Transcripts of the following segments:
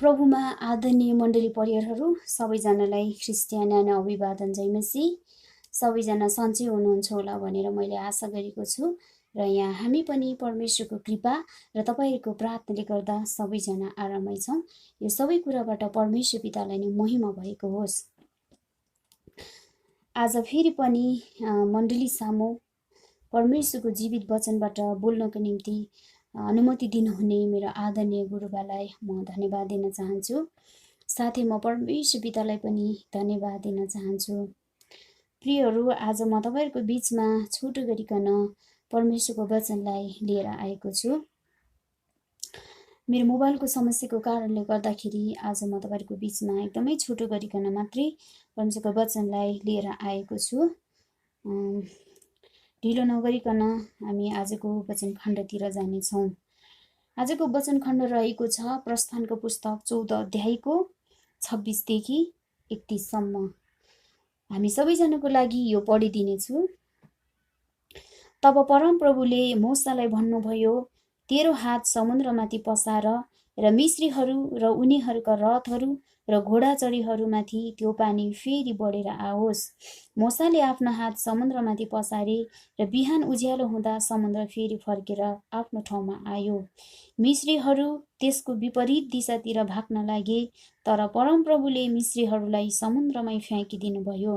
प्रभुमा आदरणीय मण्डली परिवारहरू सबैजनालाई ख्रिस्टियाना अभिवादन जय मसीह। सबैजना सन्चै हुनुहुन्छ होला भनेर मैले आशा गरेको छु र यहाँ हामी पनि परमेश्वरको कृपा र तपाईँहरूको प्रार्थनाले गर्दा सबैजना आरामै छौँ। यो सबै कुराबाट परमेश्वर पितालाई नै महिमा भएको होस्। आज फेरि पनि मण्डली सामु परमेश्वरको जीवित वचनबाट बोल्नको निम्ति अनुमति दिनुहुने मेरो आदरणीय गुरुबालाई म धन्यवाद दिन चाहन्छु। साथै म परमेश्वर पितालाई पनि धन्यवाद दिन चाहन्छु। प्रियहरू, आज म तपाईँहरूको बिचमा छोटो गरिकन परमेश्वरको वचनलाई लिएर आएको छु। मेरो मोबाइलको समस्याको कारणले गर्दाखेरि आज म तपाईँहरूको बिचमा एकदमै छोटो गरिकन मात्रै परमेश्वरको वचनलाई लिएर आएको छु। ढिलो नगरिकन हामी आजको वचन खण्डतिर जानेछौँ। आजको वचन खण्ड रहेको छ प्रस्थानको पुस्तक 14 अध्यायको 26 देखि 31 सम्म। हामी सबैजनाको लागि यो पढिदिनेछु। तब परमप्रभुले मूसालाई भन्नुभयो, तेरो हात समुद्रमाथि पसार र मिश्रीहरू र उनीहरूका रथहरू र घोडाचढीहरूमाथि त्यो पानी फेरि बढेर आओस्। मूसाले आफ्नो हात समुद्रमाथि पसारे र बिहान उज्यालो हुँदा समुद्र फेरि फर्केर आफ्नो ठाउँमा आयो। मिश्रीहरू त्यसको विपरीत दिशातिर भाग्न लागे, तर परमप्रभुले मिश्रीहरूलाई समुद्रमै फ्याँकिदिनु भयो।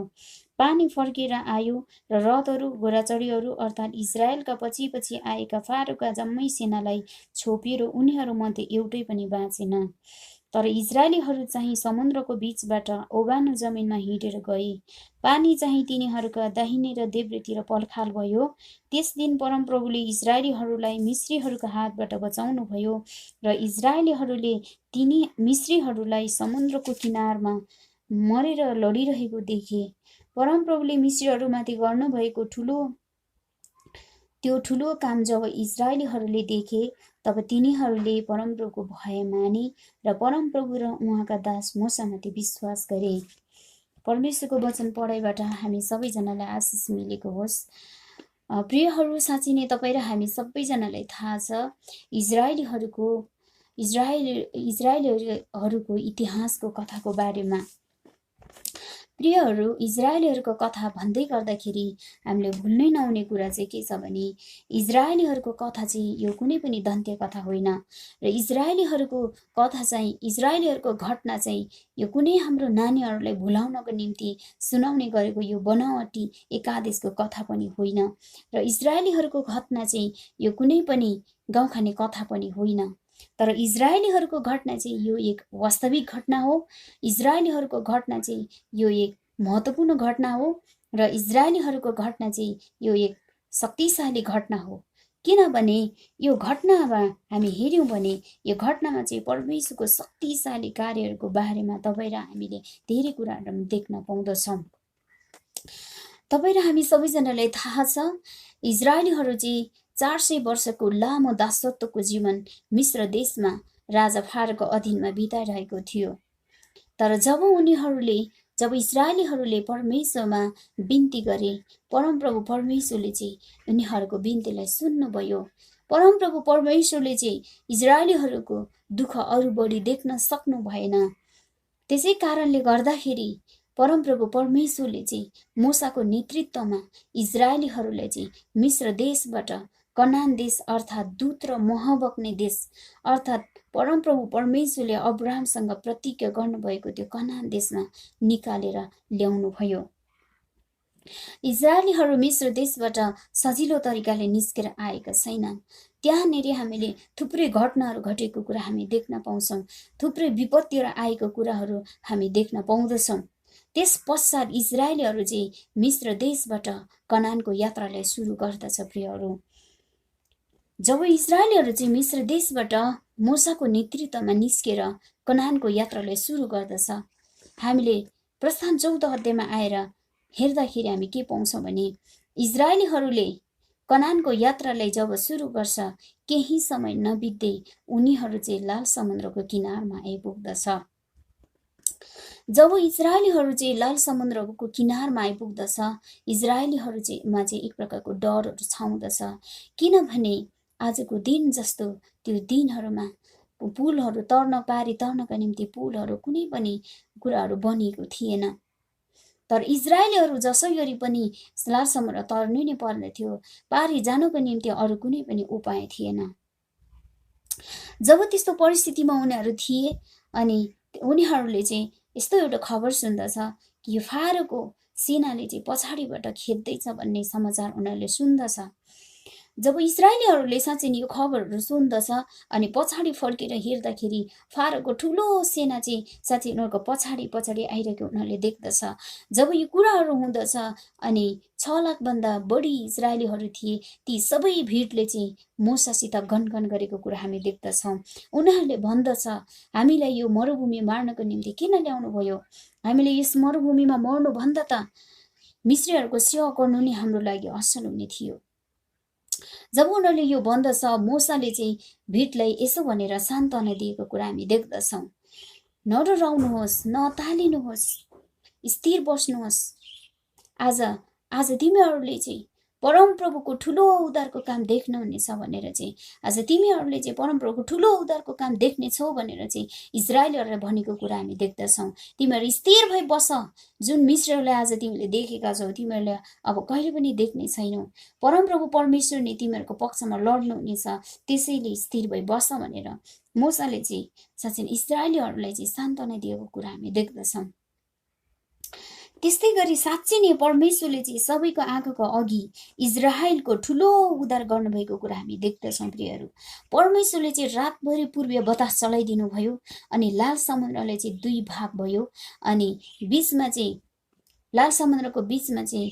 पानी फर्केर आयो र रथहरू घोडाचढीहरू अर्थात् इजरायलका पछि पछि आएका फारोका जम्मै सेनालाई छोप्यो र उनीहरूमध्ये एउटै पनि बाँचेन। तर इजरायलीहरू चाहिँ समुद्रको बीचबाट ओबानो जमिनमा हिँडेर गए। पानी चाहिँ तिनीहरूका दाहिने र देब्रेतिर पलखाल भयो। त्यस दिन परमप्रभुले इजरायलीहरूलाई मिश्रीहरूका हातबाट बचाउनु भयो र इजरायलीहरूले तिनी मिश्रीहरूलाई समुद्रको किनारमा मरेर लडिरहेको देखे। परमप्रभुले मिश्रीहरूमाथि गर्नुभएको त्यो ठुलो काम जब इजरायलीहरूले देखे, तब तिनीहरूले परमप्रभुको भय माने र परमप्रभु र उहाँका दास मूसामाथि विश्वास गरे। परमेश्वरको वचन पढाइबाट हामी सबैजनालाई आशिष मिलेको होस्। प्रियहरू, साँच्चै नै तपाईँ र हामी सबैजनालाई थाहा छ इजरायलीहरूको इतिहासको कथाको बारेमा। प्रियहरू, इजरायलीहरूको कथा भन्दै गर्दाखेरि हामीले भुल्नै नहुने कुरा चाहिँ के छ भने इजरायलीहरूको कथा चाहिँ यो कुनै पनि दन्त्य कथा होइन र इजरायलीहरूको कथा चाहिँ इजरायलीहरूको घटना चाहिँ यो कुनै हाम्रो नानीहरूलाई भुलाउनको निम्ति सुनाउने गरेको यो बनावटी एकादेशको कथा पनि होइन र इजरायलीहरूको घटना चाहिँ यो कुनै पनि गाउँखाने कथा पनि होइन। तर इजरायलीहरूको घटना चाहिँ यो एक वास्तविक घटना हो। इजरायलीहरूको घटना चाहिँ यो एक महत्त्वपूर्ण घटना हो र इजरायलीहरूको घटना चाहिँ यो एक शक्तिशाली घटना हो। किनभने यो घटनामा हामी हेऱ्यौँ भने यो घटनामा चाहिँ परमेश्वरको शक्तिशाली कार्यहरूको बारेमा तपाईँ र हामीले धेरै कुराहरू देख्न पाउँदछौँ। तपाईँ र हामी सबैजनालाई थाहा छ इजरायलीहरू चाहिँ 400 वर्षको लामो दासत्वको जीवन मिश्र देशमा राजा फारोको अधीनमा बिताइरहेको थियो। तर जब इजरायलीहरूले परमेश्वरमा बिन्ती गरे, परमप्रभु परमेश्वरले चाहिँ उनीहरूको बिन्तीलाई सुन्नुभयो। परमप्रभु परमेश्वरले चाहिँ इजरायलीहरूको दुःख अरू बढी देख्न सक्नु भएन। त्यसै कारणले गर्दाखेरि परमप्रभु परमेश्वरले चाहिँ मूसाको नेतृत्वमा इजरायलीहरूलाई चाहिँ मिश्र देशबाट कनान देश अर्थात् दूत र मह बग्ने देश अर्थात् परमप्रभु परमेश्वरले अब्राहमसँग प्रतिज्ञा गर्नुभएको त्यो कनान देशमा निकालेर ल्याउनु भयो। इजरायलीहरू मिश्र देशबाट सजिलो तरिकाले निस्केर आएका छैनन्। त्यहाँनिर हामीले थुप्रै घटनाहरू घटेको कुरा हामी देख्न पाउँछौँ। थुप्रै विपत्तिहरू आएको कुराहरू हामी देख्न पाउँदछौँ। त्यस पश्चात इजरायलीहरू चाहिँ मिश्र देशबाट कनानको यात्रालाई सुरु गर्दछ। प्रियहरू, जब इजरायलीहरू चाहिँ मिश्र देशबाट मूसाको नेतृत्वमा निस्केर कनानको यात्रालाई सुरु गर्दछ, हामीले प्रस्थान 14 अध्यायमा आएर हेर्दाखेरि हामी के पाउँछौँ भने इजरायलीहरूले कनानको यात्रालाई जब सुरु गर्छ, केही समय नबित्दै उनीहरू चाहिँ लाल समुद्रको किनारमा आइपुग्दछ। जब इजरायलीहरू चाहिँ लाल समुद्रको किनारमा आइपुग्दछ, इजरायलीहरू चाहिँ एक प्रकारको डरहरू छाउँदछ। किनभने आजको दिन जस्तो त्यो दिनहरूमा पुलहरू पारी तर्नका निम्ति पुलहरू कुनै पनि कुराहरू बनिएको थिएन। तर इजरायलीहरू जसै गरी पनि लाल समुद्र तर्नु नै पर्दथ्यो, पारी जानुको निम्ति अरू कुनै पनि उपाय थिएन। जब त्यस्तो परिस्थितिमा उनीहरू थिए अनि उनीहरूले चाहिँ यस्तो एउटा खबर सुन्दछ कि यो फारोको सेनाले चाहिँ पछाडिबाट खेद्दैछ भन्ने समाचार उनीहरूले सुन्दछ। जब इजरायलीहरूले साँच्चै यो खबरहरू सुन्दछ अनि पछाडि फर्केर हेर्दाखेरि फारोको ठुलो सेना चाहिँ साँच्चै उनीहरूको पछाडि आइरहेको उनीहरूले देख्दछ। जब यो कुराहरू हुँदछ अनि 6 लाखभन्दा बढी इजरायलीहरू थिए, ती सबै भिडले चाहिँ मोसासित गनगन गरेको कुरा हामी देख्दछौँ। उनीहरूले भन्दछ, हामीलाई यो मरुभूमि मार्नको निम्ति किन ल्याउनु भयो? हामीले यस मरुभूमिमा मर्नु भन्दा त मिश्रीहरूको सेवा गर्नु नै हाम्रो लागि असल हुने थियो। जब उनीहरूले यो भन्दछ, मोसाले चाहिँ भिडलाई यसो भनेर सान्त्वना दिएको कुरा हामी देख्दछौँ। नडराउनुहोस्, नअत्तालिनुहोस्, स्थिर बस्नुहोस्। आज तिमीहरूले चाहिँ परमप्रभुको ठुलो उद्धारको काम देख्नुहुनेछ भनेर चाहिँ आज तिमीहरूले चाहिँ परमप्रभुको ठुलो उद्धारको काम देख्नेछौ भनेर चाहिँ इजरायलीहरूलाई भनेको कुरा हामी देख्दछौँ। तिमीहरू स्थिर भई बस, जुन मिश्रहरूलाई आज तिमीले देखेका छौ तिमीहरूले अब कहिले पनि देख्ने छैनौ। परमप्रभु परमेश्वरले तिमीहरूको पक्षमा लड्नुहुनेछ, त्यसैले स्थिर भई बस भनेर मोसाले चाहिँ साँच्चै इजरायलीहरूलाई चाहिँ सान्त्वना दिएको कुरा हामी देख्दछौँ। त्यस्तै गरी साँच्चै नै परमेश्वरले चाहिँ सबैको आँखाको अघि इजरायलको ठुलो उद्धार गर्नुभएको कुरा हामी देख्दछौँ। प्रियहरू, परमेश्वरले चाहिँ रातभरि पूर्वीय बतास चलाइदिनु भयो अनि लाल समुद्रले चाहिँ 2 भाग भयो अनि बीचमा चाहिँ लाल समुद्रको बीचमा चाहिँ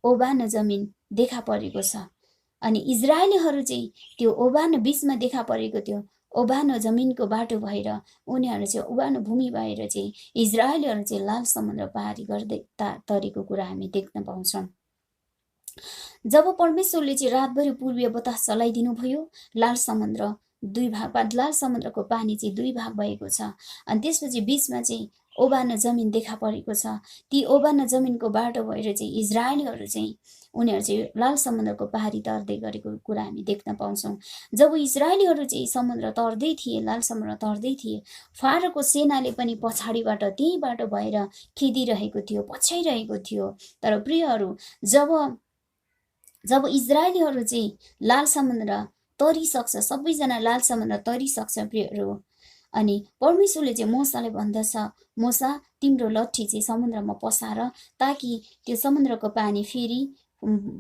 ओबानो जमिन देखा परेको छ अनि इजरायलीहरू चाहिँ त्यो ओबानो बीचमा देखा परेको त्यो ओबानो जमिनको बाटो भएर उनीहरू चाहिँ ओबानो भूमि भएर चाहिँ इजरायलीहरू चाहिँ लाल समुद्र पारी गर्दै तरेको कुरा हामी देख्न पाउँछौँ। जब परमेश्वरले चाहिँ रातभरि पूर्वीय बतास चलाइदिनु भयो, लाल समुद्र 2 भाग, लाल समुद्रको पानी चाहिँ 2 भाग भएको छ अनि त्यसपछि बीचमा चाहिँ ओबानो जमिन देखा परेको छ। ती ओबानो जमिनको बाटो भएर चाहिँ इजरायलीहरू चाहिँ उनीहरू चाहिँ लाल समुद्रको पारी तर्दै गरेको कुरा हामी देख्न पाउँछौँ। जब इजरायलीहरू चाहिँ समुद्र तर्दै थिए, लाल समुद्र तर्दै थिए, फारोको सेनाले पनि पछाडिबाट त्यही बाटो भएर खेदिरहेको थियो, पछ्याइरहेको थियो। तर प्रियहरू, जब इजरायलीहरू चाहिँ लाल समुद्र तरिसक्छ, सबैजना लाल समुद्र तरिसक्छ प्रियहरू, अनि परमेश्वरले चाहिँ मोसाले भन्दछ, मोसा तिम्रो लट्ठी चाहिँ समुद्रमा पसार ताकि त्यो समुद्रको पानी फेरि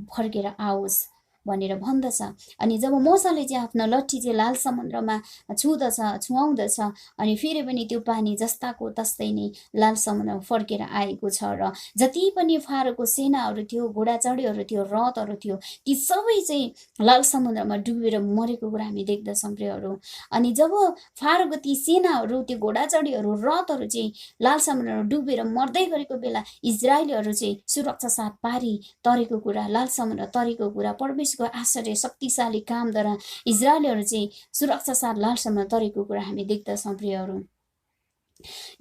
फर्केर आओस् भनेर भन्दछ। अनि जब मोसाले चाहिँ आफ्नो लट्ठी चाहिँ लाल समुद्रमा छुवाउँदछ अनि फेरि पनि त्यो पानी जस्ताको तस्तै नै लाल समुद्रमा फर्केर आएको छ र जति पनि फारोको सेनाहरू थियो, घोडाचढीहरू थियो, रथहरू थियो, ती सबै चाहिँ लाल समुद्रमा डुबेर मरेको कुरा हामी देख्दछौँ प्रियहरू। अनि जब फारोको ती सेनाहरू, त्यो घोडाचढीहरू, रथहरू चाहिँ लाल समुद्रमा डुबेर मर्दै गरेको बेला इजरायलीहरू चाहिँ सुरक्षा साथ पारी तरेको कुरा, लाल समुद्र तरेको कुरा, परमेश्वरको आश्चर्य शक्तिशाली कामद्वारा इजरायलीहरू चाहिँ सुरक्षा साथ लाल समुद्र तरेको कुरा हामी देख्दछौँ प्रियहरू।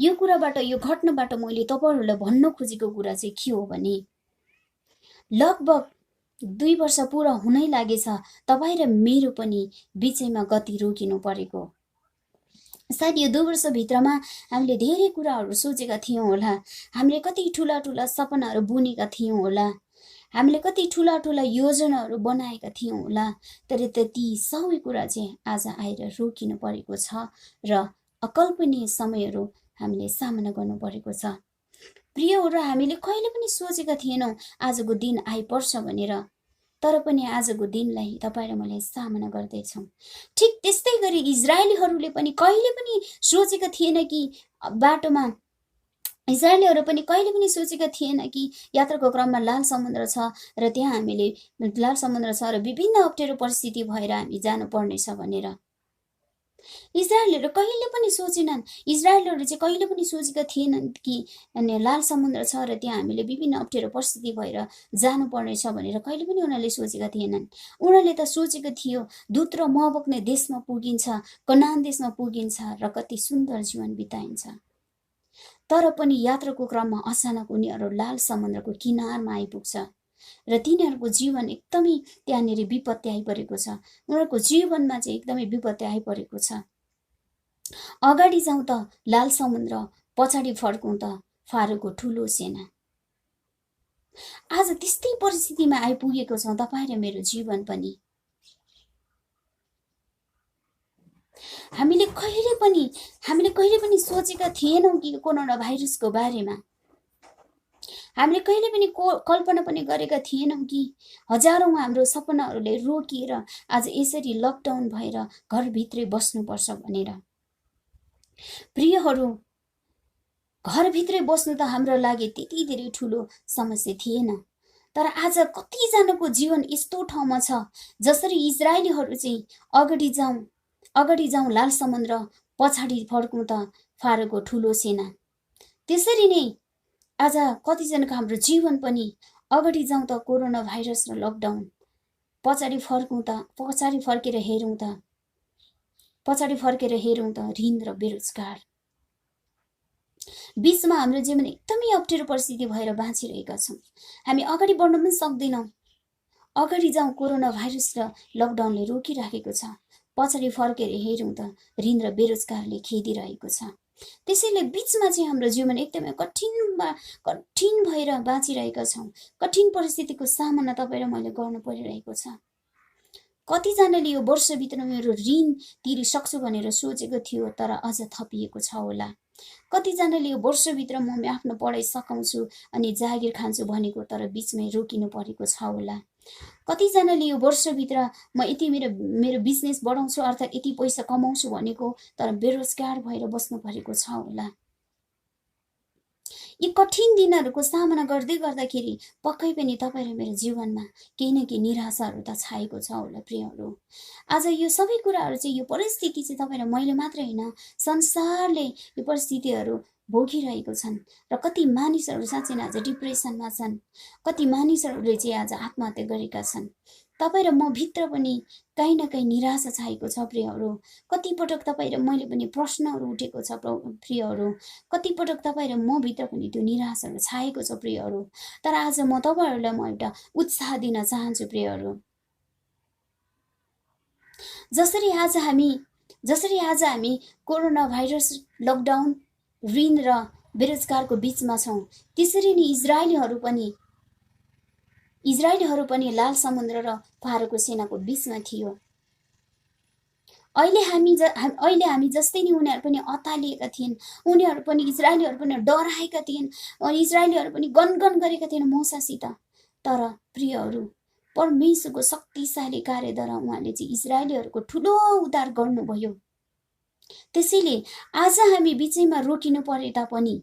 यो कुराबाट, यो घटनाबाट मैले तपाईहरुलाई भन्न खोजेको कुरा चाहिँ के हो भने लगभग 2 वर्ष पुरा हुनै लागेछ तपाई र मेरो पनि बीचैमा गति रोकिनु परेको। सायद यो 2 वर्ष भित्रमा हामीले धेरै कुराहरू सोचेका थियौं होला, हामीले कति ठूला ठूला सपनाहरू बुनेका थियौं होला, हामीले कति ठूला ठूला योजनाहरू बनाएका थियौं होला, तर ती सबै कुरा चाहिँ आज आएर रोकिनु परेको छ र अकल्पनीय समयहरू हामीले सामना गर्नु परेको छ। प्रियहरू, हामीले कहिले पनि सोचेका थिएनौं आजको दिन आइपर्छ भनेर, तर पनि आजको दिनलाई तपाई र मैले सामना गर्दैछौं। ठीक त्यस्तै गरी इजरायलीहरूले पनि कहिले पनि सोचेका थिएन कि बाटोमा इजरायलीहरू पनि कहिले पनि सोचेका थिएन कि यात्राको क्रममा लाल समुद्र छ र त्यहाँ हामीले लाल समुद्र छ र विभिन्न अप्ठ्यारो परिस्थिति भएर हामी जानु पर्नेछ भनेर। इजरायलीहरू कहिले पनि सोचेनन्, इजरायलीहरू चाहिँ कहिले पनि सोचेका थिएनन् कि लाल समुद्र छ र त्यहाँ हामीले विभिन्न अप्ठ्यारो परिस्थिति भएर जानु पर्नेछ भनेर कहिले पनि उनीहरूले सोचेका थिएनन्। उनीहरूले त सोचेको थियो दूत र मह बग्ने देशमा पुगिन्छ, कनान देशमा पुगिन्छ र कति सुन्दर जीवन बिताइन्छ। तर पनि यात्राको क्रममा अचानक उनीहरू लाल समुद्रको किनारमा आइपुग्छ र तिनीहरूको जीवन एकदमै त्यहाँनेरि विपत्ति आइपरेको छ। उनीहरूको जीवनमा चाहिँ एकदमै विपत्ति आइपरेको छ। अगाडि जाउँ त लाल समुद्र, पछाडि फर्कौँ त फारोको ठुलो सेना। आज त्यस्तै परिस्थितिमा आइपुगेको छौँ तपाईँ र मेरो जीवन पनि। हामीले कहिले पनि सोचेका थिएनौँ कि कोरोना भाइरसको बारेमा। हामीले कहिले पनि कल्पना पनि गरेका थिएनौँ कि हजारौं हाम्रो सपनाहरूले रोकिएर आज यसरी लकडाउन भएर घरभित्रै बस्नुपर्छ भनेर। प्रियहरू, घरभित्रै बस्नु त हाम्रो लागि त्यति धेरै ठुलो समस्या थिएन, तर आज कतिजनाको जीवन यस्तो ठाउँमा छ जसरी इजरायलीहरू चाहिँ अगाडि जाउँ लाल समुद्र, पछाडि फर्कौँ त फारोको ठुलो सेना। त्यसरी नै आज कतिजनाको हाम्रो जीवन पनि अगाडि जाउँ त कोरोना भाइरस र लकडाउन, पछाडि फर्केर हेरौँ त ऋण र बेरोजगार। बीचमा हाम्रो जीवन एकदमै अप्ठ्यारो परिस्थिति भएर बाँचिरहेका छौँ। हामी अगाडि बढ्न पनि सक्दैनौँ। अगाडि जाउँ कोरोना भाइरस र लकडाउनले रोकिराखेको छ, पछाडि फर्केर हेरौँ त ऋण र बेरोजगारले खेदिरहेको छ। त्यसैले बीचमा चाहिँ हाम्रो जीवन एकदमै कठिन भएर बाँचिरहेका छौँ। कठिन परिस्थितिको सामना तपाईँ र मैले गर्नु परिरहेको छ। कतिजनाले यो वर्षभित्र मेरो ऋण तिरिसक्छु भनेर सोचेको थियो, तर अझ थपिएको छ होला। कतिजनाले यो वर्षभित्र म आफ्नो पढाइ सकाउँछु अनि जागिर खान्छु भनेको, तर बीचमै रोकिनु परेको छ होला। कतिजनाले यो वर्षभित्र म यति मेरो बिजनेस बढाउँछु अर्थात् यति पैसा कमाउँछु भनेको, तर बेरोजगार भएर बस्नु परेको छ होला। यी कठिन दिनहरूको सामना गर्दै गर्दाखेरि पक्कै पनि तपाईँ र मेरो जीवनमा केही न केही निराशाहरू त छाएको छ होला। प्रियहरू, आज यो सबै कुराहरू चाहिँ, यो परिस्थिति चाहिँ तपाईँ र मैले मात्रै होइन, संसारले यो परिस्थितिहरू भोगिरहेको छन् र कति मानिसहरू साँच्चै नै आज डिप्रेसनमा छन्। कति मानिसहरूले चाहिँ आज आत्महत्या गरेका छन्। तपाईँ र म भित्र पनि कहीँ न कहीँ निराशा छाएको छ। प्रियहरू, कतिपटक तपाईँ र मैले पनि प्रश्नहरू उठेको छ। प्रियहरू, कतिपटक तपाईँ र म भित्र पनि त्यो निराशाहरू छाएको छ। प्रियहरू, तर आज म तपाईँहरूलाई एउटा उत्साह दिन चाहन्छु। प्रियहरू, जसरी आज हामी कोरोना भाइरस, लकडाउन, ऋण र बेरोजगारको बीचमा छौँ, त्यसरी नै इजरायलीहरू पनि लाल समुद्र र फारोको सेनाको बीचमा थियो। अहिले हामी जस्तै नै उनीहरू पनि अत्तालिएका थिएन। उनीहरू पनि, इजरायलीहरू पनि डराएका थिएन। इजरायलीहरू पनि गनगन गरेका थिएन मूसासित। तर प्रियहरू, परमेश्वरको शक्तिशाली कार्यद्वारा उहाँले चाहिँ इजरायलीहरूको ठुलो उद्धार गर्नुभयो। त्यसैले आज हामी बिचैमा रोकिनु परे तापनि,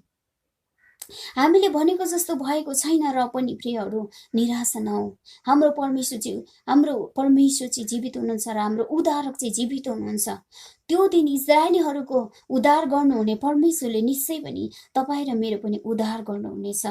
हामीले भनेको जस्तो भएको छैन र पनि प्रियहरू निराशा नहौ। हाम्रो परमेश्वर चाहिँ जीवित हुनुहुन्छ र हाम्रो उद्धारक चाहिँ जीवित हुनुहुन्छ। त्यो दिन इजरायलीहरूको उद्धार गर्नुहुने परमेश्वरले निश्चय पनि तपाईँ र मेरो पनि उद्धार गर्नुहुनेछ।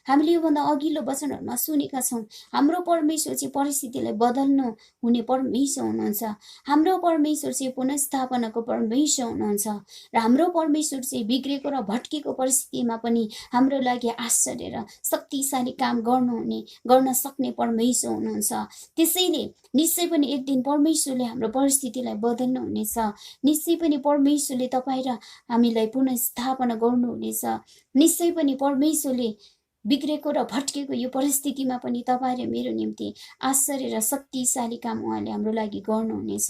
हामीले योभन्दा अघिल्लो वचनहरूमा सुनेका छौँ, हाम्रो परमेश्वर चाहिँ परिस्थितिलाई बदल्नु हुने परमेश्वर हुनुहुन्छ। हाम्रो परमेश्वर चाहिँ पुनर्स्थापनाको परमेश्वर हुनुहुन्छ र हाम्रो परमेश्वर चाहिँ बिग्रेको र भट्केको परिस्थितिमा पनि हाम्रो लागि आश्चर्य र शक्तिशाली काम गर्न सक्ने परमेश्वर हुनुहुन्छ। त्यसैले निश्चय पनि एक दिन परमेश्वरले हाम्रो परिस्थितिलाई बदल्नुहुनेछ। निश्चय पनि परमेश्वरले तपाईँ र हामीलाई पुनर्स्थापना गर्नुहुनेछ। निश्चय पनि परमेश्वरले बिग्रेको र भट्केको यो परिस्थितिमा पनि तपाईँ र मेरो निम्ति आश्चर्य र शक्तिशाली काम उहाँले हाम्रो लागि गर्नुहुनेछ।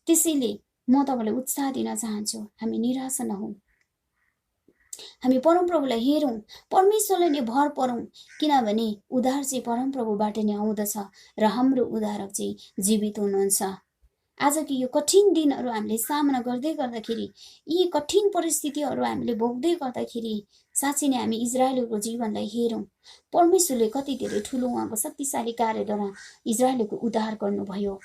त्यसैले म तपाईँलाई उत्साह दिन चाहन्छु, हामी निराशा नहौँ। हामी परमप्रभुलाई हेरौँ, परमेश्वरलाई नै भर परौँ, किनभने उद्धार चाहिँ परमप्रभुबाट नै आउँदछ र हाम्रो उद्धारक चाहिँ जीवित हुनुहुन्छ। आजको यो कठिन दिनहरू हामीले सामना गर्दै गर्दाखेरि, यी कठिन परिस्थितिहरू हामीले भोग्दै गर्दाखेरि साँच्चै नै हामी इजरायलको जीवनलाई हेरौँ। परमेश्वरले कति धेरै ठुलो उहाँको शक्तिशाली कार्यद्वारा इजरायलको उद्धार गर्नुभयो।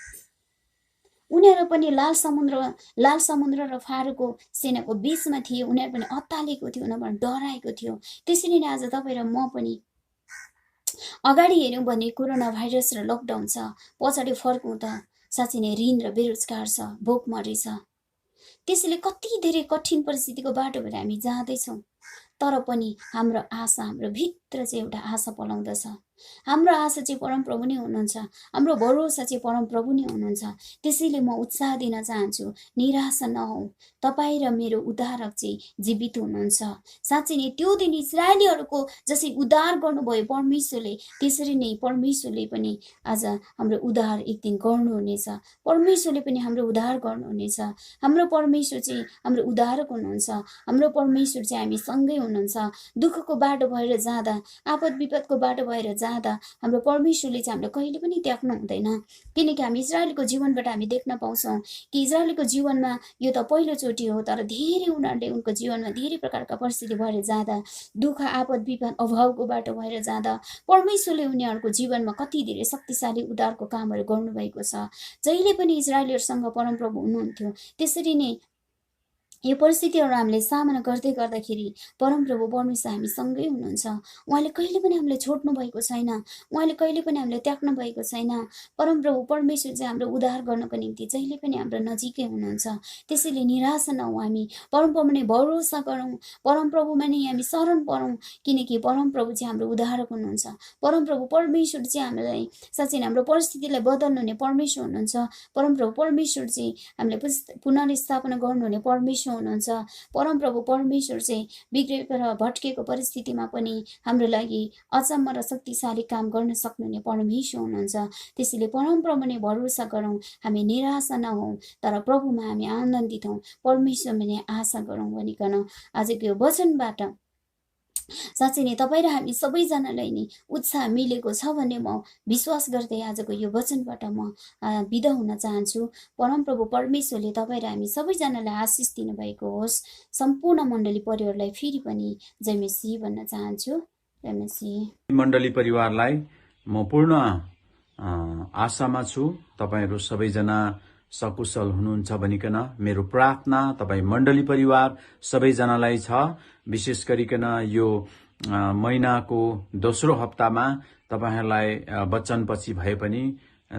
उनीहरू पनि लाल समुद्र र फारोको सेनाको बीचमा थिए। उनीहरू पनि अत्तालिएको थियो, उनीहरू पनि डराएको थियो। त्यसरी नै आज तपाईँ र म पनि अगाडि हेऱ्यौँ भने कोरोना भाइरस र लकडाउन छ, पछाडि फर्कौँ त साँच्चै नै ऋण र बेरोजगार छ, भोकमरी छ। त्यसैले कति धेरै कठिन परिस्थितिको बाटो भएर हामी जाँदैछौँ, तर पनि हाम्रो भित्र चाहिँ एउटा आशा पलाउँदछ। हाम्रो आशा चाहिँ परमप्रभु नै हुनुहुन्छ, हाम्रो भरोसा चाहिँ परमप्रभु नै हुनुहुन्छ। त्यसैले म उत्साह दिन चाहन्छु, निराशा नहौ, तपाईँ र मेरो उद्धारक चाहिँ जीवित हुनुहुन्छ। साँच्चै नै त्यो दिन इजरायलीहरूको जसरी उद्धार गर्नुभयो परमेश्वरले, त्यसरी नै परमेश्वरले पनि आज हाम्रो उद्धार एक दिन गर्नुहुनेछ। परमेश्वरले पनि हाम्रो उद्धार गर्नुहुनेछ। हाम्रो परमेश्वर चाहिँ हाम्रो उद्धारक हुनुहुन्छ। हाम्रो परमेश्वर चाहिँ हामी सँगै हुनुहुन्छ। दुःखको बाटो भएर जाँदा, आपद विपदको बाटो भएर जाँदा हाम्रो परमेश्वरले चाहिँ हामीलाई कहिले पनि त्याग्नु हुँदैन। किनकि हामी इजरायलको जीवनबाट हामी देख्न पाउँछौँ कि इजरायलको जीवनमा यो त पहिलोचोटि हो, तर धेरै उनीहरूले उनको जीवनमा धेरै प्रकारका परिस्थिति भएर जाँदा, दुःख आपद विपद अभावको बाटो भएर जाँदा परमेश्वरले उनीहरूको जीवनमा कति धेरै शक्तिशाली उद्धारको कामहरू गर्नुभएको छ। जहिले पनि इजरायलीहरूसँग परमप्रभु हुनुहुन्थ्यो। त्यसरी नै यो परिस्थितिहरू हामीले सामना गर्दै गर्दाखेरि परमप्रभु परमेश्वर हामी सँगै हुनुहुन्छ। उहाँले कहिले पनि हामीलाई छोड्नु भएको छैन, उहाँले कहिले पनि हामीलाई त्याग्नु भएको छैन। परमप्रभु परमेश्वर चाहिँ हाम्रो उद्धार गर्नको निम्ति जहिले पनि हाम्रो नजिकै हुनुहुन्छ। त्यसैले निराशा नहौँ, हामी परमप्रभु नै भरोसा गरौँ, परमप्रभुमा नै हामी शरण परौँ, किनकि परमप्रभु चाहिँ हाम्रो उद्धारक हुनुहुन्छ। परमप्रभु परमेश्वर चाहिँ हामीलाई साँच्चै हाम्रो परिस्थितिलाई बदल्नु हुने परमेश्वर हुनुहुन्छ। परमप्रभु परमेश्वर चाहिँ हामीलाई पुनर्स्थापना गर्नुहुने परमेश्वर हुनुहुन्छ। परमप्रभु परमेश्वर चाहिँ बिग्रेर भट्केको परिस्थितिमा पनि हाम्रो लागि अचम्म र शक्तिशाली काम गर्न सक्नुहुने परमेश्वर हुनुहुन्छ। त्यसैले परमप्रभु नै भरोसा गरौँ, हामी निराशा नहौँ, तर प्रभुमा हामी आनन्दित हौँ, परमेश्वरमा नै आशा गरौँ भनिकन आजको यो वचनबाट साँच्चै नै तपाईँ र हामी सबैजनालाई नै उत्साह मिलेको छ भन्ने म विश्वास गर्दै आजको यो वचनबाट म बिदा हुन चाहन्छु। परमप्रभु परमेश्वरले तपाईँ र हामी सबैजनालाई आशिष दिनुभएको होस्। सम्पूर्ण मण्डली परिवारलाई फेरि पनि जय मसीह भन्न चाहन्छु। जय मसीह। मण्डली परिवारलाई म पूर्ण आशामा छु तपाईँहरू सबैजना सकुशल हुनुहुन्छ भनिकन मेरो प्रार्थना तपाईँ मण्डली परिवार सबैजनालाई छ। विशेष गरिकन यो महिनाको दोस्रो हप्तामा तपाईहरूलाई वचनपछि भए पनि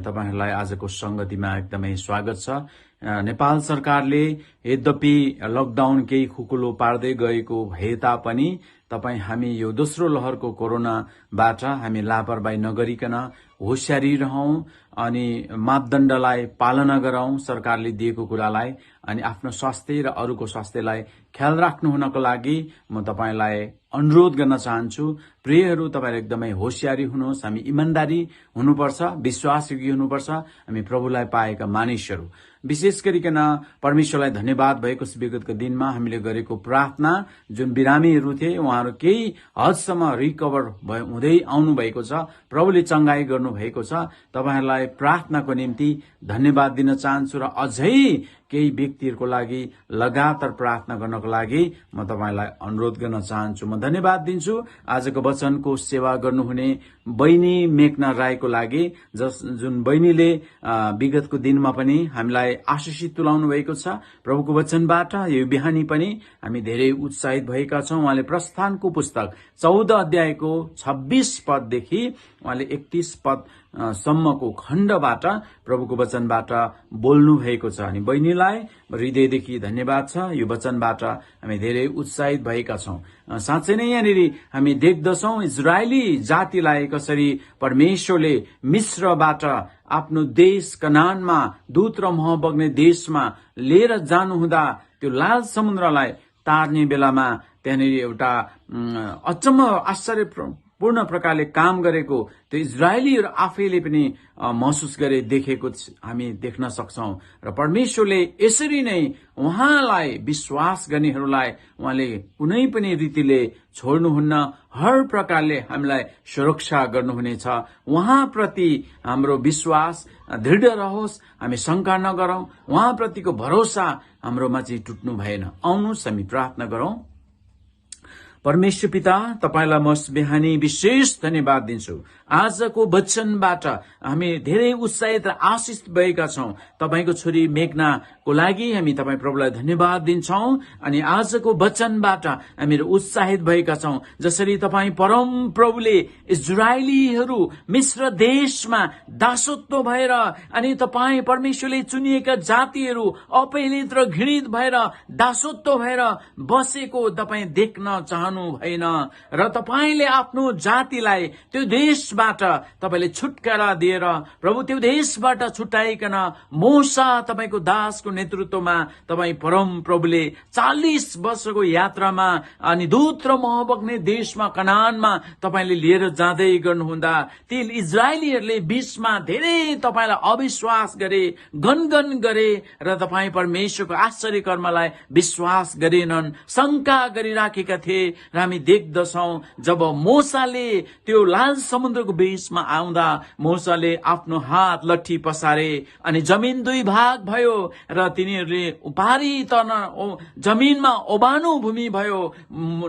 तपाईहरूलाई आजको संगतिमा एकदमै स्वागत छ। नेपाल सरकारले यद्यपि लकडाउन केही खुकुलो पार्दै गएको भए तापनि तपाईँ हामी यो दोस्रो लहरको कोरोनाबाट हामी लापरवाही नगरिकन होशियारी रहौं अनि मापदण्डलाई पालना गरौं, सरकारले दिएको कुरालाई, अनि आफ्नो स्वास्थ्य र अरूको स्वास्थ्यलाई ख्याल राख्नु हुनको लागि म तपाईलाई अनुरोध गर्न चाहन्छु। प्रियहरू, तपाईहरु एकदमै होशियारी हुनुहोस्। हामी इमानदारी हुनुपर्छ, विश्वासयोग्य हुनुपर्छ, हामी प्रभुलाई पाएका मानिसहरू। विशेष गरिकन परमेश्वरलाई धन्यवाद भएको विगतको दिनमा हामीले गरेको प्रार्थना, जुन बिरामीहरू थिए उहाँहरू केही हदसम्म रिकभर हुँदै आउनु भएको छ, प्रभुले चंगाई गर्नु भएको छ। तपाईहरुलाई प्रार्थनाको निम्ति धन्यवाद दिन चाहन्छु र अझै केही व्यक्तिहरूको लागि लगातार प्रार्थना गर्नको लागि म तपाईलाई अनुरोध गर्न चाहन्छु। म धन्यवाद दिन्छु आजको वचनको सेवा गर्नुहुने बहिनी मेघना राईको लागि, जुन बहिनीले विगतको दिनमा पनि हामीलाई आशिषित तुल्याउनु भएको छ प्रभुको वचनबाट। यो बिहानी पनि हामी धेरै उत्साहित भएका छौं। उहाँले प्रस्थानको पुस्तक 14 अध्यायको 26 पददेखि उहाँले 31 पद सम्मको खण्डबाट प्रभुको वचनबाट बोल्नु भएको छ। अनि बहिनीलाई हृदयदेखि धन्यवाद छ। यो वचनबाट हामी धेरै उत्साहित भएका छौं। साँच्चै नै यहाँनिर हामी देख्दछौं इजरायली जातिलाई कसरी परमेश्वरले मिस्रबाट आफ्नो देश कनानमा, दूध र मह बग्ने देशमा लिएर जानुहुँदा त्यो लाल समुद्रलाई तार्ने बेलामा त्यहाँनिर एउटा अचम्म आश्चर्यपूर्ण प्रकारले काम गरेको त्यो इजरायलीहरू आफैले पनि महसुस गरे, देखेको हामी देख्न सक्छौं। र परमेश्वरले यसरी नै उहाँलाई विश्वास गर्नेहरूलाई उहाँले कुनै पनि रीतिले छोड्नुहुन्न, हर प्रकारले हामीलाई सुरक्षा गर्नुहुनेछ। उहाँप्रति हाम्रो विश्वास दृढ रहोस्, हामी शंका नगरौं, उहाँप्रतिको भरोसा हाम्रोमा चाहिँ टुट्नु भएन। आउनुहोस् हामी प्रार्थना गरौं। परमेश्वर पिता, तपाईलाई म बिहानी विशेष धन्यवाद दिन्छु। आजको वचनबाट हामी धेरै उत्साहित र आशिष भएका छौं। तपाईको छोरी मेघनाको लागि हामी तपाई प्रभुलाई धन्यवाद दिन्छौं। अनि आजको वचनबाट हामीहरू उत्साहित भएका छौं। जसरी तपाई परम प्रभुले इजरायलीहरू मिस्र देशमा दासत्व भएर अनि तपाई परमेश्वरले चुनिएका जातिहरू अपहेलित र घृणित भएर दासत्व भएर बसेको तपाई देख्न चाहनु भएन र तपाईले आफ्नो जातिलाई त्यो देशबाट देशबाट तपाईले छुटकारा दिएर प्रभु त्यो देशबाट छुटाइकन मोसा तपाईको दासको नेतृत्वमा तपाई परम प्रभुले 40 वर्षको यात्रामा अनि दूत र मह बग्ने देशमा कनानमा तपाईले लिएर जाँदै गर्नुहुँदा ती इजरायलीहरूले बीचमा धेरै तपाईलाई अविश्वास गरे, गनगन गरे र तपाई परमेश्वरको आश्चर्य कर्मलाई विश्वास गरेनन्, शंका गरिराखेका थिए। र हामी देख्दछौं जब मोसाले त्यो लाल समुद्रको बीचमा आउँदा मोसाले आफ्नो हात लट्ठी पसारे अनि जमिन दुई भाग भयो र तिनीहरूले पारी तर्न जमिनमा ओबानो भूमि भयो,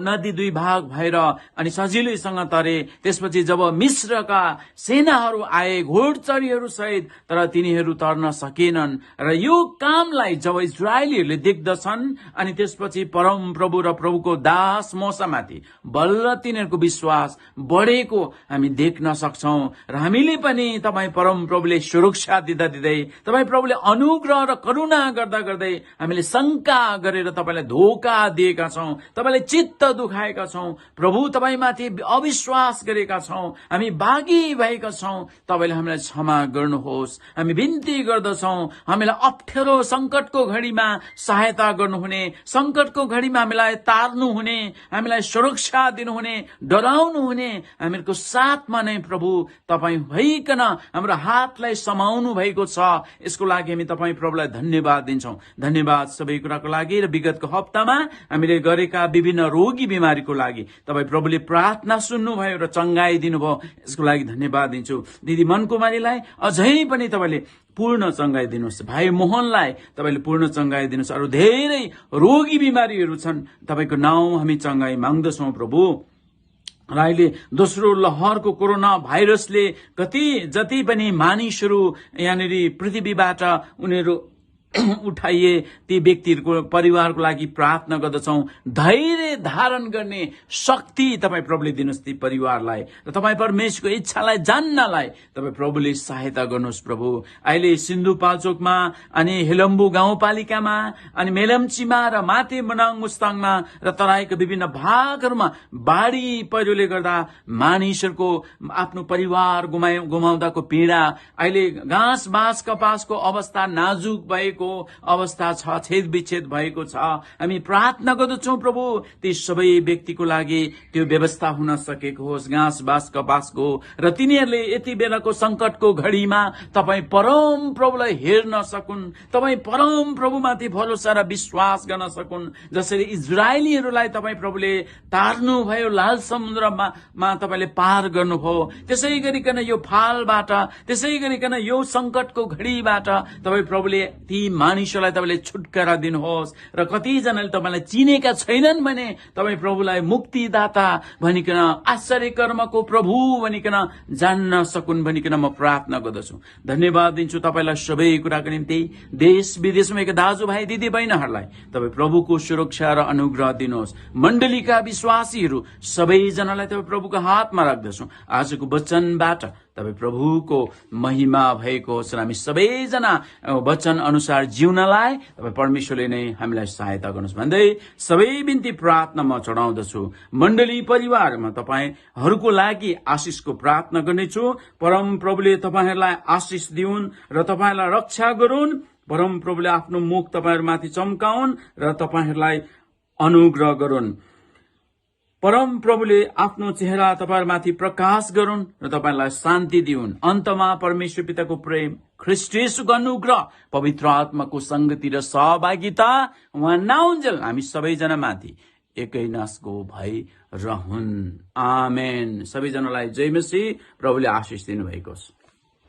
नदी दुई भाग भएर अनि सजिलैसँग तरे। त्यसपछि जब मिस्रका सेनाहरू आए घोडचढीहरू सहित, तर तिनीहरू तर्न सकेनन्। र यो कामलाई जब इजरायलीहरूले देख्दछन् अनि त्यसपछि परम प्रभु र प्रभुको दास मोसामाथि बल्ल तिनीहरूको विश्वास बढेको हामी देख्न सक्छौं। र हामीले पनि तपाई परम प्रभुले सुरक्षा दिँदा दिँदै, तपाई प्रभुले अनुग्रह र करुणा गर्दा गर्दै हामीले शंका गरेर तपाईलाई धोका दिएका छौं, तपाईलाई चित्त दुखाएका छौं, प्रभु तपाईमाथि अविश्वास गरेका छौं, हामी बागी भएका छौं। तपाईले हामीलाई क्षमा गर्नुहोस्। हामी बिन्ती गर्दछौं, हामीलाई अप्ठ्यारो संकटको घडीमा सहायता गर्नुहुने, संकटको घडीमा हामीलाई तार्नुहुने, हामीलाई सुरक्षा दिनुहुने, डराउनु हुने, हामीहरूको साथमा नै प्रभु तपाई भइकन हाम्रो हातलाई समाउनु भएको छ। यसको लागि हामी तपाई प्रभुलाई धन्यवाद दिन्छौं। धन्यवाद सबै कुराको लागि। र विगतको हप्तामा हामीले गरेका विभिन्न रोगी बिमारीको लागि तपाई प्रभुले प्रार्थना सुन्नुभयो र चंगाई दिनुभयो, यसको लागि धन्यवाद दिन्छु। दिदी मनकुमारीलाई अझै पनि तपाईले पूर्ण चंगाई दिनुहोस्। भाइ मोहनलाई तपाईले पूर्ण चंगाई दिनुहोस्। अरु धेरै रोगी बिमारीहरू छन्, तपाईको नाउँ हामी चंगाई माग्दछौं प्रभु। र अहिले दोस्रो लहरको कोरोना भाइरसले जति पनि मानिसहरू यहाँनिर पृथ्वीबाट उनीहरू उठाइए, ती व्यक्तिहरूको परिवारको लागि प्रार्थना गर्दछौं। धैर्य धारण गर्ने शक्ति तपाई प्रभुले दिनुहोस् ती परिवारलाई, र तपाई परमेश्वरको इच्छालाई जान्नलाई तपाई प्रभुले सहायता गर्नुहोस् प्रभु। अहिले सिन्धुपाल्चोकमा अनि हेलम्बु गाउँपालिकामा अनि मेलम्चीमा र माते मनाङ मुस्ताङमा र तराईको विभिन्न भागहरूमा बाढी पहिरोले गर्दा मानिसहरूको आफ्नो परिवार गुमाउँदाको पीडा, अहिले घाँस बाँस कपासको अवस्था नाजुक भएको अवस्था छ, छेद विच्छेद भएको छ। हामी प्रार्थना गर्दछौं प्रभु ती सबै व्यक्तिको लागि त्यो व्यवस्था हुन सकेको होस् घाँस बाँस कपासको, र तिनीहरूले यति बेलाको संकटको घडीमा तपाई परम प्रभुलाई हेर्न सकुन्, तपाई परम प्रभुमाथि भरोसा र विश्वास गर्न सकुन्। जसरी इजरायलीहरूलाई तपाई प्रभुले तार्नु भयो, लाल समुद्रमा तपाईले पार गर्नुभयो, त्यसै गरिकन यो फालबाट, त्यसै गरिकन यो संकटको घडीबाट तपाई प्रभुले ती मानिसहरूलाई तपाईले छुटकारा दिनुहोस्। र कतिजनाले तपाईलाई चिनेका छैनन् भने तपाई प्रभुलाई मुक्तिदाता भनिकन, आश्चर्य कर्मको प्रभु भनिकन जान्न सकुन् भनिकन म प्रार्थना गर्दछु। धन्यवाद दिन्छु तपाईलाई सबै कुराको निम्ति। देश विदेशमा एक दाजुभाइ दिदी बहिनीहरूलाई तपाई प्रभुको सुरक्षा र अनुग्रह दिनुहोस्। मण्डलीका विश्वासीहरू सबैजनालाई तपाई प्रभुको हातमा राख्दछु। आजको वचनबाट तपाईं प्रभुको महिमा भएको होस् र हामी सबैजना वचन अनुसार जिउनलाई तपाईं परमेश्वरले नै हामीलाई सहायता गर्नुहोस् भन्दै सबै बिन्ती प्रार्थना म चढाउँदछु। मण्डली परिवारमा तपाईहरूको लागि आशिषको प्रार्थना गर्नेछु। परम प्रभुले तपाईहरूलाई आशिष दिउन् र तपाईहरूलाई रक्षा गरून्। परम प्रभुले आफ्नो मुख तपाईहरूमाथि चम्काउन् र तपाईहरूलाई अनुग्रह गरून्। परम प्रभुले आफ्नो चेहरा तपाईहरुमाथि प्रकाश गरून् र तपाईलाई शान्ति दिउन्। अन्तमा परमेश्वर पिताको प्रेम, ख्रीष्ट येशूको अनुग्रह, पवित्र आत्माको संगति र सहभागिता उहाँ नाउन्जेल हामी सबैजना माथि एकै नासको भई रहन्। आमेन। सबैजनालाई जय मसीह। प्रभुले आशिष दिनुभएको छ।